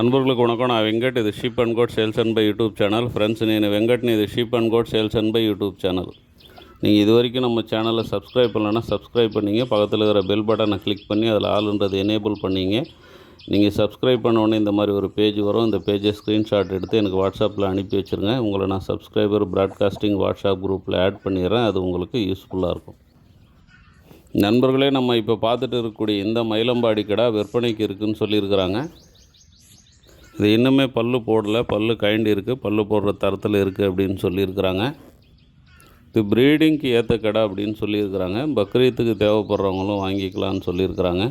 நண்பர்களுக்கு வணக்கம். நான் வெங்கட். இது sheep and goat sales and buy YouTube channel. Friends, నేను వెంకట్ని. இது sheep and goat sales and buy YouTube channel. நீங்கள் இது வரைக்கும் நம்ம சேனலை சப்ஸ்கிரைப் பண்ணலைன்னா சப்ஸ்கிரைப் பண்ணிங்க. பக்கத்தில் இருக்கிற பெல் பட்டனை கிளிக் பண்ணி அதில் ஆளுன்றது எனேபிள் பண்ணிங்க. நீங்கள் சப்ஸ்கிரைப் பண்ண உடனே இந்த மாதிரி ஒரு பேஜ் வரும். இந்த பேஜை ஸ்க்ரீன்ஷாட் எடுத்து எனக்கு வாட்ஸ்அப்பில் அனுப்பி வச்சுருங்க. உங்களை நான் சப்ஸ்கிரைபர் ப்ராட்காஸ்டிங் வாட்ஸ்அப் குரூப்பில் ஆட் பண்ணிடுறேன். அது உங்களுக்கு யூஸ்ஃபுல்லாக இருக்கும். நண்பர்களே, நம்ம இப்போ பார்த்துட்டு இருக்கக்கூடிய இந்த மயிலம்பாடி கடை விற்பனைக்கு இருக்குதுன்னு சொல்லியிருக்கிறாங்க. இது இன்னுமே பல்லு போடலை, பல்லு கைண்டு இருக்குது, பல்லு போடுற தரத்தில் இருக்குது அப்படின்னு சொல்லியிருக்கிறாங்க. இது ப்ரீடிங்க்கு ஏற்ற கடை அப்படின்னு சொல்லியிருக்கிறாங்க. பக்ரீத்துக்கு தேவைப்படுறவங்களும் வாங்கிக்கலான்னு சொல்லியிருக்கிறாங்க.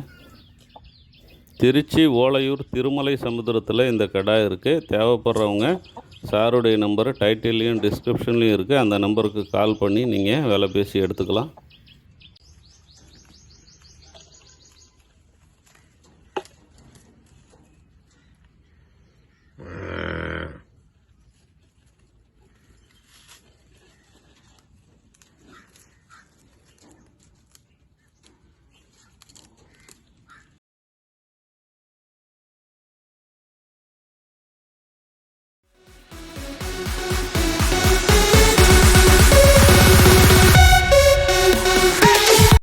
திருச்சி ஓலையூர் திருமலை சமுத்திரத்தில் இந்த கடை இருக்குது. தேவைப்படுறவங்க சாருடைய நம்பரு டைட்டில்லையும் டிஸ்கிரிப்ஷன்லேயும் இருக்குது. அந்த நம்பருக்கு கால் பண்ணி நீங்கள் விலை பேசி எடுத்துக்கலாம்.